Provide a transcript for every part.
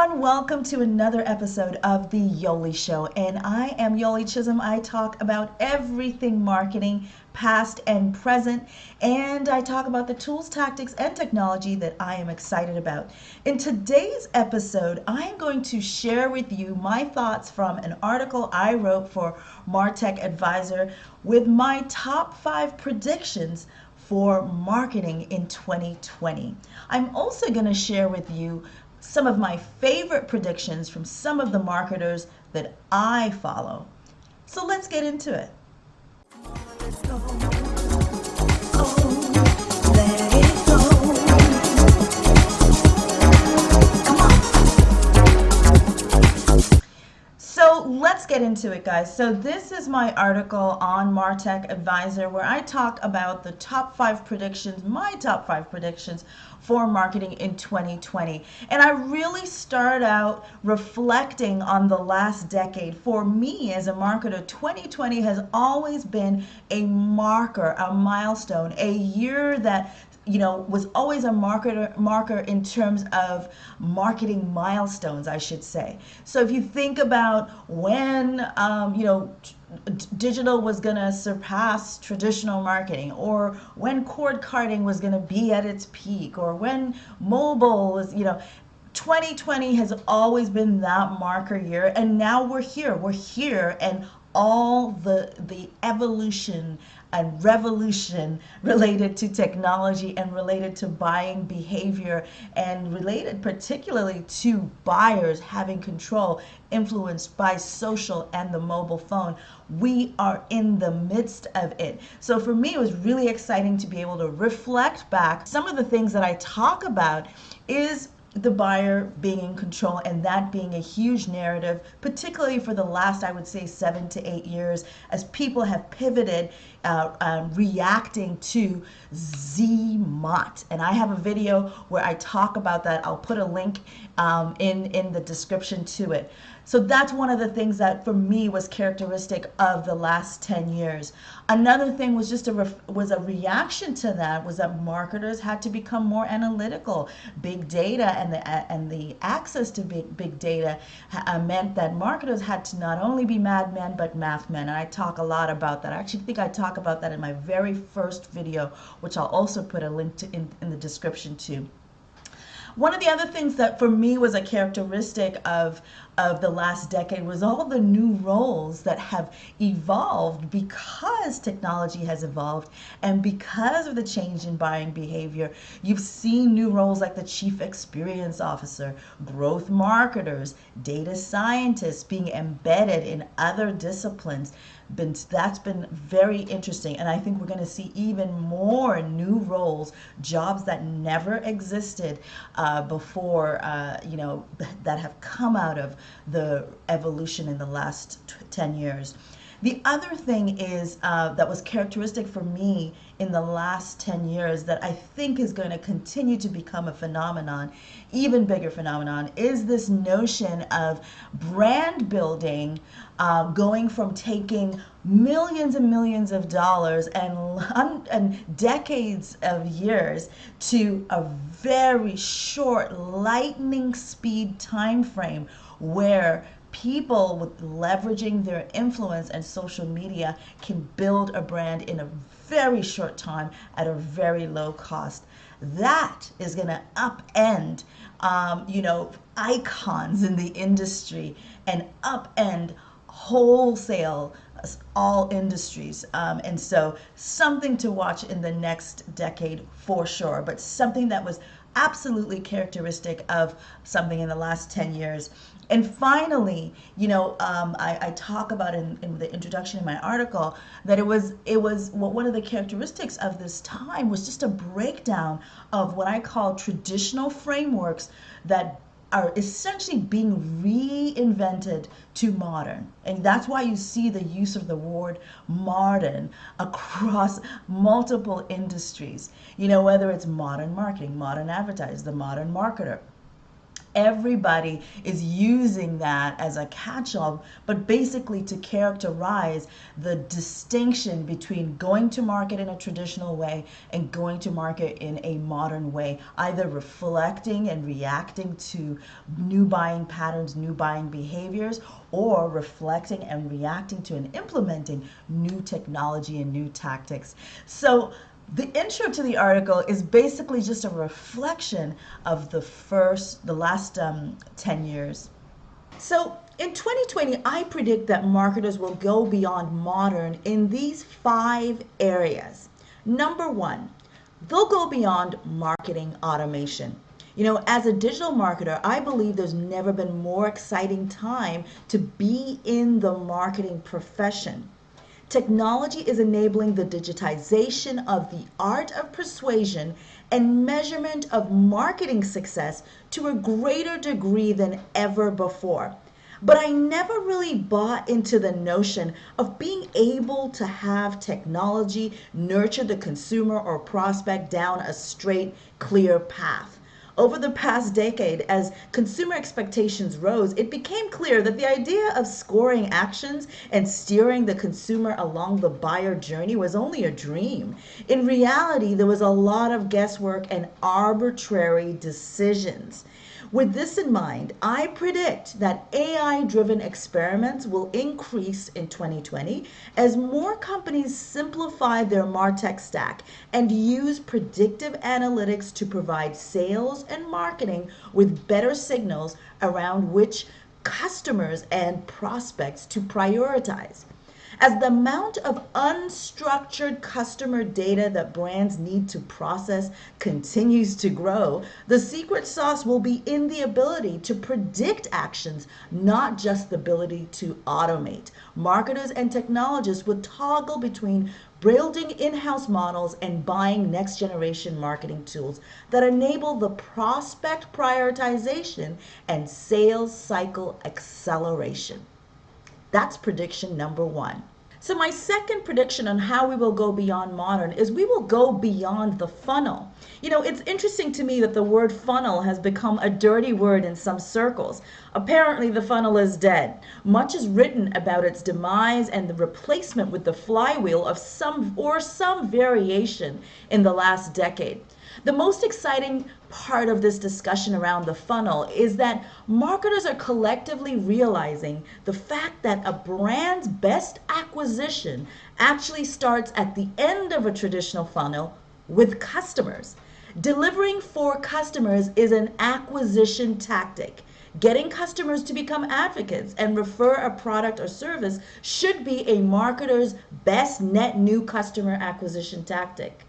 everyone, welcome to another episode of The Yoli Show, and I am Yoli Chisholm. I talk about everything marketing, past and present, and I talk about the tools, tactics, and technology that I am excited about. In today's episode, I am going to share with you my thoughts from an article I wrote for Martechadvisor with my top 5 predictions for marketing in 2020. I'm also going to share with you some of my favorite predictions from some of the marketers that I follow. So let's get into it. So let's get into it, guys. So this is my article on Martechadvisor where I talk about the top 5 predictions, my top 5 predictions for marketing in 2020. And I really start out reflecting on the last decade. For me as a marketer, 2020 has always been a marker, a milestone, a year that was always a marker in terms of marketing milestones, I should say. So if you think about when, digital was going to surpass traditional marketing, or when cord cutting was going to be at its peak, or when mobile was, 2020 has always been that marker year, and now we're here, and all the evolution and revolution related to technology and related to buying behavior and related particularly to buyers having control, influenced by social and the mobile phone. We are in the midst of it. So for me, it was really exciting to be able to reflect back. Some of the things that I talk about is the buyer being in control, and that being a huge narrative, particularly for the last, I would say, 7 to 8 years, as people have pivoted, reacting to ZMOT. And I have a video where I talk about that. I'll put a link in the description to it. So that's one of the things that for me was characteristic of the last 10 years. Another thing was just a reaction to that was that marketers had to become more analytical. Big data and the access to big data meant that marketers had to not only be madmen but mathmen. And I talk a lot about that. I actually think I talk about that in my very first video, which I'll also put a link to in the description to. One of the other things that for me was a characteristic of the last decade was all the new roles that have evolved because technology has evolved and because of the change in buying behavior. You've seen new roles like the Chief Experience Officer, growth marketers, data scientists being embedded in other disciplines. That's been very interesting, and I think we're going to see even more new roles, jobs that never existed before, that have come out of the evolution in the last 10 years. The other thing is that was characteristic for me in the last 10 years that I think is going to continue to become a phenomenon, even bigger phenomenon, is this notion of brand building, going from taking millions and millions of dollars and decades of years to a very short lightning speed time frame where people with leveraging their influence and social media can build a brand in a very short time at a very low cost. That is going to upend, icons in the industry and upend wholesale all industries. And so something to watch in the next decade for sure, but something that was absolutely characteristic of something in the last 10 years. And finally, I talk about in the introduction in my article that it was one of the characteristics of this time was just a breakdown of what I call traditional frameworks that are essentially being reinvented to modern. And that's why you see the use of the word modern across multiple industries, whether it's modern marketing, modern advertising, the modern marketer. everybody is using that as a catch-all, but basically to characterize the distinction between going to market in a traditional way and going to market in a modern way, either reflecting and reacting to new buying patterns, new buying behaviors, or reflecting and reacting to and implementing new technology and new tactics. So the intro to the article is basically just a reflection of the last 10 years. So in 2020, I predict that marketers will go beyond modern in these 5 areas. Number 1, they'll go beyond marketing automation. As a digital marketer, I believe there's never been more exciting time to be in the marketing profession. Technology is enabling the digitization of the art of persuasion and measurement of marketing success to a greater degree than ever before. But I never really bought into the notion of being able to have technology nurture the consumer or prospect down a straight, clear path. Over the past decade, as consumer expectations rose, it became clear that the idea of scoring actions and steering the consumer along the buyer journey was only a dream. In reality, there was a lot of guesswork and arbitrary decisions. With this in mind, I predict that AI-driven experiments will increase in 2020 as more companies simplify their MarTech stack and use predictive analytics to provide sales and marketing with better signals around which customers and prospects to prioritize. As the amount of unstructured customer data that brands need to process continues to grow, the secret sauce will be in the ability to predict actions, not just the ability to automate. Marketers and technologists would toggle between building in-house models and buying next-generation marketing tools that enable the prospect prioritization and sales cycle acceleration. That's prediction number 1. So my second prediction on how we will go beyond modern is we will go beyond the funnel. It's interesting to me that the word funnel has become a dirty word in some circles. Apparently the funnel is dead. Much is written about its demise and the replacement with the flywheel of some variation in the last decade. The most exciting part of this discussion around the funnel is that marketers are collectively realizing the fact that a brand's best acquisition actually starts at the end of a traditional funnel with customers. Delivering for customers is an acquisition tactic. Getting customers to become advocates and refer a product or service should be a marketer's best net new customer acquisition tactic.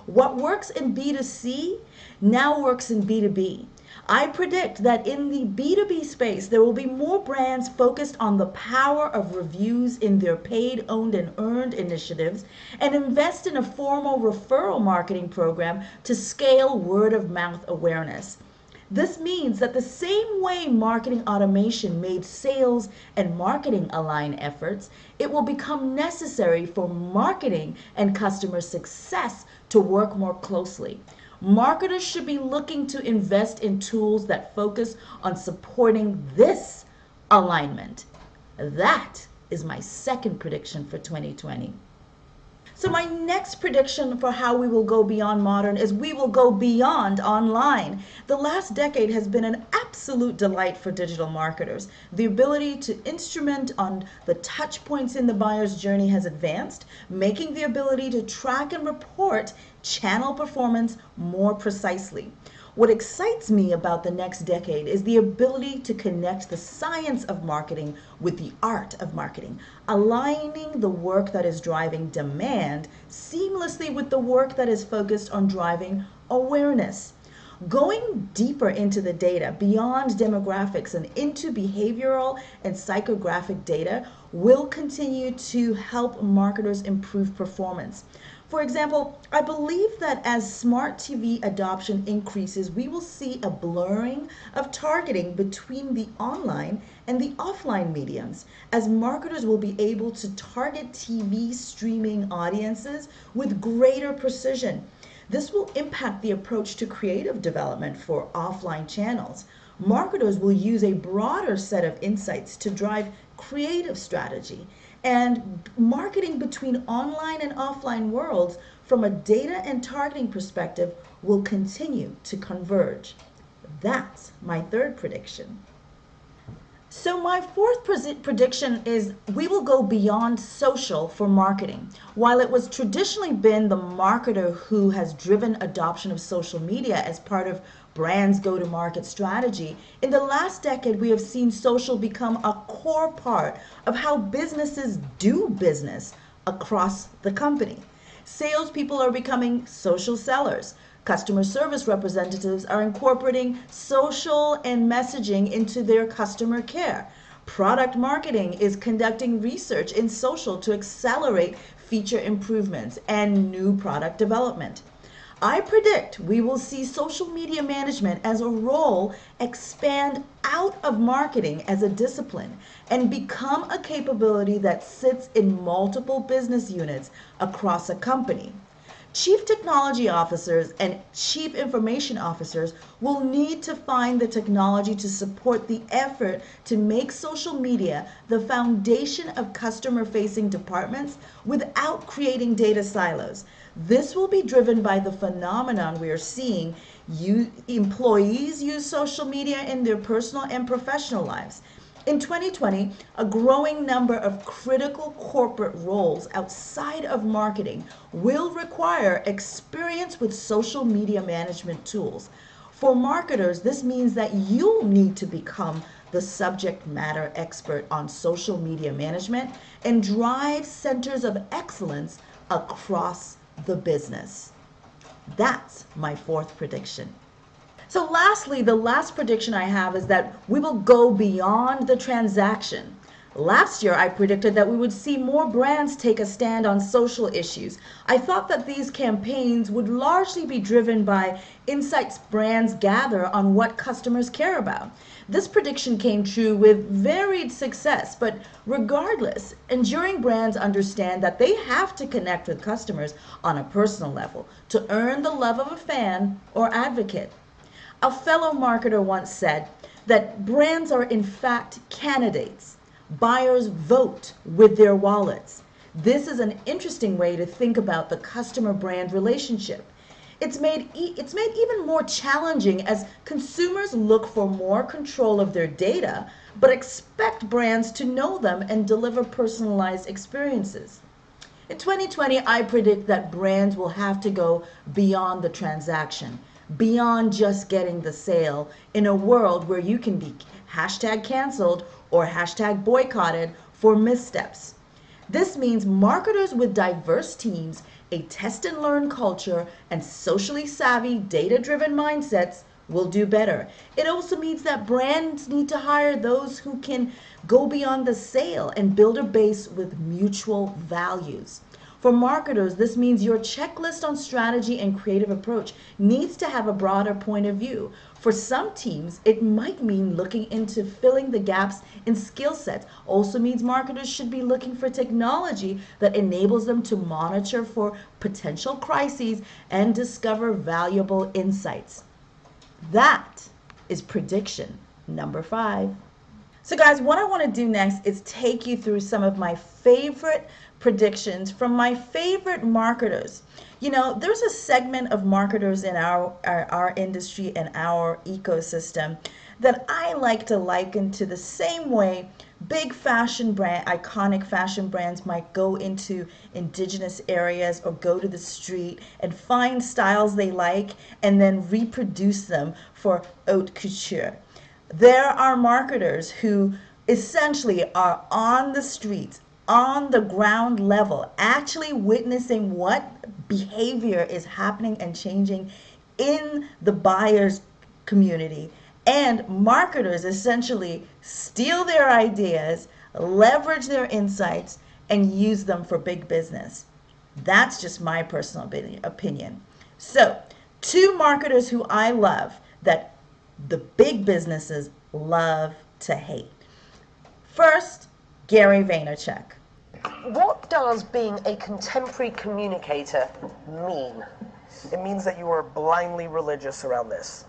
What works in B2C now works in B2B. I predict that in the B2B space, there will be more brands focused on the power of reviews in their paid, owned, and earned initiatives and invest in a formal referral marketing program to scale word-of-mouth awareness. This means that the same way marketing automation made sales and marketing align efforts, it will become necessary for marketing and customer success to work more closely. Marketers should be looking to invest in tools that focus on supporting this alignment. That is my second prediction for 2020. So my next prediction for how we will go beyond modern is we will go beyond online. The last decade has been an absolute delight for digital marketers. The ability to instrument on the touch points in the buyer's journey has advanced, making the ability to track and report channel performance more precisely. What excites me about the next decade is the ability to connect the science of marketing with the art of marketing, aligning the work that is driving demand seamlessly with the work that is focused on driving awareness. Going deeper into the data, beyond demographics and into behavioral and psychographic data will continue to help marketers improve performance. For example, I believe that as smart TV adoption increases, we will see a blurring of targeting between the online and the offline mediums, as marketers will be able to target TV streaming audiences with greater precision. This will impact the approach to creative development for offline channels. marketers will use a broader set of insights to drive creative strategy. And marketing between online and offline worlds from a data and targeting perspective will continue to converge. That's my third prediction. So my fourth prediction is we will go beyond social for marketing. While it was traditionally been the marketer who has driven adoption of social media as part of brands' go-to-market strategy, in the last decade we have seen social become a core part of how businesses do business across the company. Salespeople are becoming social sellers. Customer service representatives are incorporating social and messaging into their customer care. Product marketing is conducting research in social to accelerate feature improvements and new product development. I predict we will see social media management as a role expand out of marketing as a discipline and become a capability that sits in multiple business units across a company. Chief technology officers and chief information officers will need to find the technology to support the effort to make social media the foundation of customer-facing departments without creating data silos. This will be driven by the phenomenon we are seeing. Employees use social media in their personal and professional lives. In 2020, a growing number of critical corporate roles outside of marketing will require experience with social media management tools. For marketers, this means that you'll need to become the subject matter expert on social media management and drive centers of excellence across the business. That's my fourth prediction. So lastly, the last prediction I have is that we will go beyond the transaction. Last year, I predicted that we would see more brands take a stand on social issues. I thought that these campaigns would largely be driven by insights brands gather on what customers care about. This prediction came true with varied success, but regardless, enduring brands understand that they have to connect with customers on a personal level to earn the love of a fan or advocate. A fellow marketer once said that brands are in fact candidates. Buyers vote with their wallets. This is an interesting way to think about the customer-brand relationship. It's made even more challenging as consumers look for more control of their data, but expect brands to know them and deliver personalized experiences. In 2020, I predict that brands will have to go beyond the transaction, beyond just getting the sale, in a world where you can be hashtag canceled or hashtag boycotted for missteps. This means marketers with diverse teams, a test and learn culture, and socially savvy, data-driven mindsets will do better. It also means that brands need to hire those who can go beyond the sale and build a base with mutual values. For marketers, this means your checklist on strategy and creative approach needs to have a broader point of view. For some teams, it might mean looking into filling the gaps in skill sets. Also means marketers should be looking for technology that enables them to monitor for potential crises and discover valuable insights. That is prediction number 5. So guys, what I want to do next is take you through some of my favorite predictions from my favorite marketers. You know, there's a segment of marketers in our industry and our ecosystem that I like to liken to the same way big fashion brand, iconic fashion brands might go into indigenous areas or go to the street and find styles they like and then reproduce them for haute couture. There are marketers who essentially are on the streets, on the ground level, actually witnessing what behavior is happening and changing in the buyer's community. And marketers essentially steal their ideas, leverage their insights, and use them for big business. That's just my personal opinion. So, 2 marketers who I love that the big businesses love to hate. First, Gary Vaynerchuk. What does being a contemporary communicator mean? It means that you are blindly religious around this.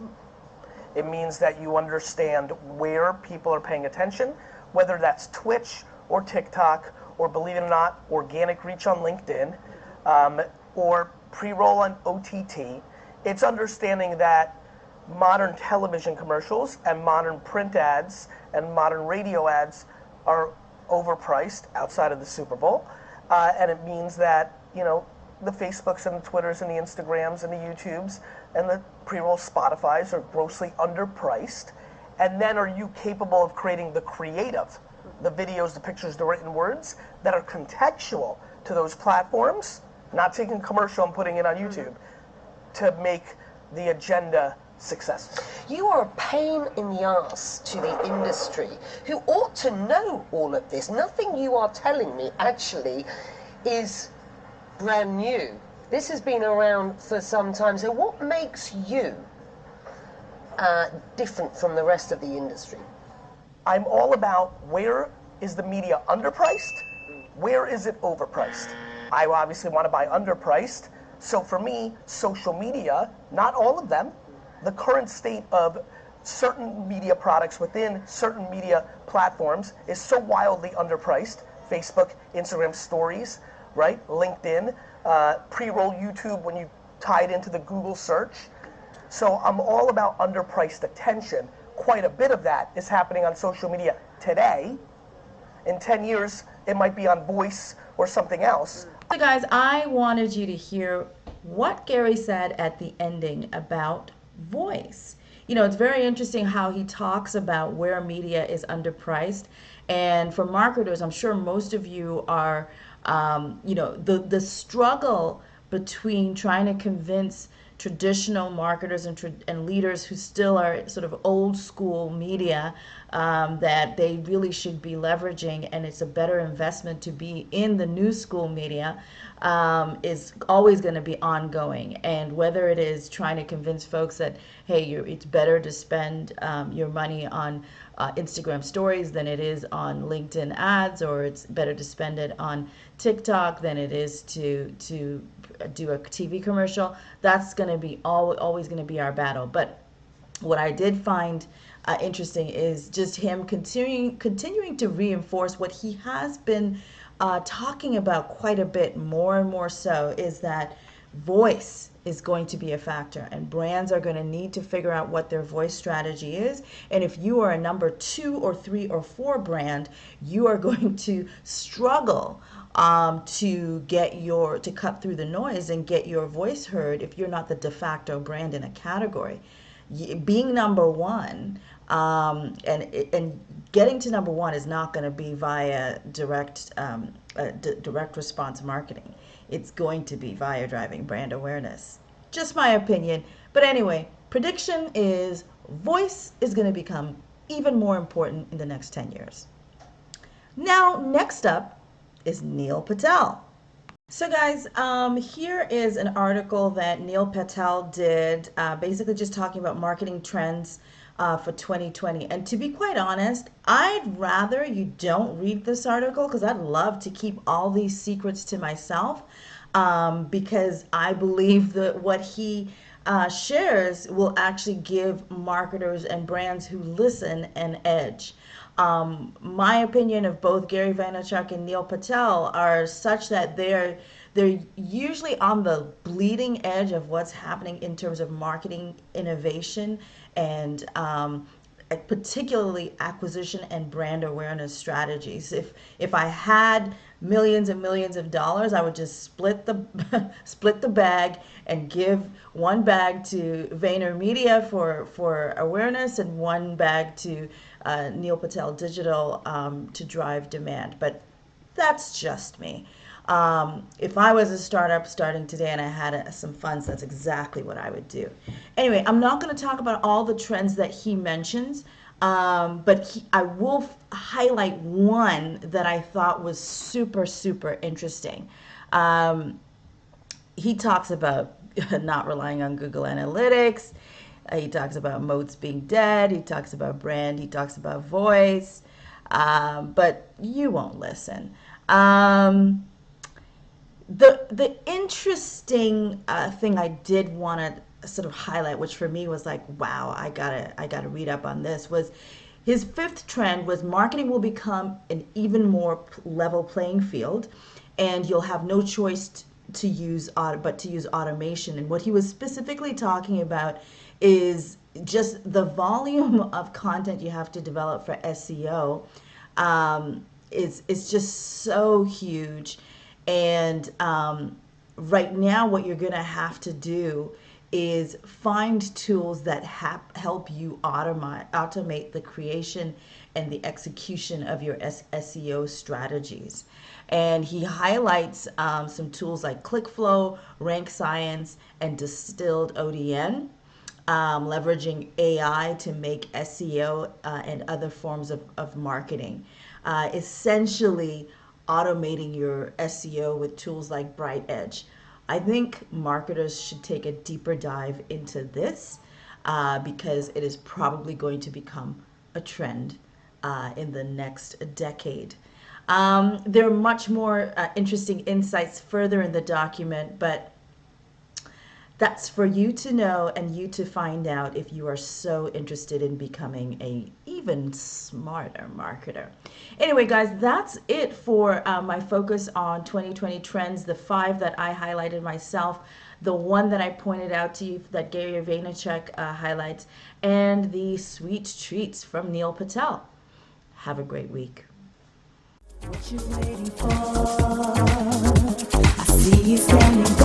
It means that you understand where people are paying attention, whether that's Twitch or TikTok, or believe it or not, organic reach on LinkedIn, or pre-roll on OTT. It's understanding that modern television commercials and modern print ads and modern radio ads are overpriced outside of the Super Bowl. And it means that, you know, the Facebooks and the Twitters and the Instagrams and the YouTubes and the pre-roll Spotifys are grossly underpriced. And then are you capable of creating the creative, the videos, the pictures, the written words that are contextual to those platforms, not taking commercial and putting it on YouTube, to make the agenda successful? You are a pain in the ass to the industry, who ought to know all of this. Nothing you are telling me actually is brand new. This has been around for some time. So what makes you different from the rest of the industry? I'm all about, where is the media underpriced? Where is it overpriced? I obviously want to buy underpriced. So for me, social media, not all of them, the current state of certain media products within certain media platforms is so wildly underpriced. Facebook, Instagram stories, right? LinkedIn, pre-roll YouTube when you tie it into the Google search. So I'm all about underpriced attention. Quite a bit of that is happening on social media today. In 10 years, it might be on voice or something else. So guys, I wanted you to hear what Gary said at the ending about voice. You know, it's very interesting how he talks about where media is underpriced. And for marketers, I'm sure most of you are, you know, the struggle between trying to convince traditional marketers and leaders who still are sort of old school media that they really should be leveraging, and it's a better investment to be in the new school media, is always going to be ongoing. And whether it is trying to convince folks that, hey, it's better to spend your money on Instagram stories than it is on LinkedIn ads, or it's better to spend it on TikTok than it is to do a TV commercial, that's going to be always going to be our battle. But what I did find interesting is just him continuing to reinforce what he has been talking about quite a bit, more and more so, is that voice is going to be a factor, and brands are going to need to figure out what their voice strategy is. And if you are a number 2 or 3 or 4 brand, you are going to struggle to cut through the noise and get your voice heard if you're not the de facto brand in a category. Being number 1 and getting to number 1 is not going to be via direct response marketing. It's going to be via driving brand awareness. Just my opinion. But anyway, prediction is voice is going to become even more important in the next 10 years. Now, next up is Neil Patel. So guys, here is an article that Neil Patel did, basically just talking about marketing trends for 2020. And to be quite honest, I'd rather you don't read this article, because I'd love to keep all these secrets to myself, because I believe that what he shares will actually give marketers and brands who listen an edge. My opinion of both Gary Vaynerchuk and Neil Patel are such that they're usually on the bleeding edge of what's happening in terms of marketing innovation and particularly acquisition and brand awareness strategies. If I had millions and millions of dollars, I would just split the bag and give one bag to VaynerMedia for awareness and one bag to Neil Patel Digital to drive demand. But that's just me. If I was a startup starting today and I had some funds, that's exactly what I would do. Anyway, I'm not going to talk about all the trends that he mentions, but I will highlight one that I thought was super, super interesting. He talks about not relying on Google Analytics. He talks about moats being dead. He talks about brand. He talks about voice. But you won't listen. The interesting thing I did want to sort of highlight, which for me was like, wow, I gotta read up on this, was his fifth trend was marketing will become an even more level playing field, and you'll have no choice to use automation. And what he was specifically talking about is just the volume of content you have to develop for SEO is just so huge. And right now, what you're going to have to do is find tools that help you automate the creation and the execution of your SEO strategies. And he highlights some tools like ClickFlow, Rank Science, and Distilled ODN, leveraging AI to make SEO and other forms of marketing. Essentially, automating your SEO with tools like Bright Edge. I think marketers should take a deeper dive into this because it is probably going to become a trend in the next decade. There are much more interesting insights further in the document, but that's for you to know and you to find out if you are so interested in becoming a even smarter marketer. Anyway, guys, that's it for my focus on 2020 trends, the 5 that I highlighted myself, the one that I pointed out to you that Gary Vaynerchuk highlights, and the sweet treats from Neil Patel. Have a great week. What you waiting for? I see you standing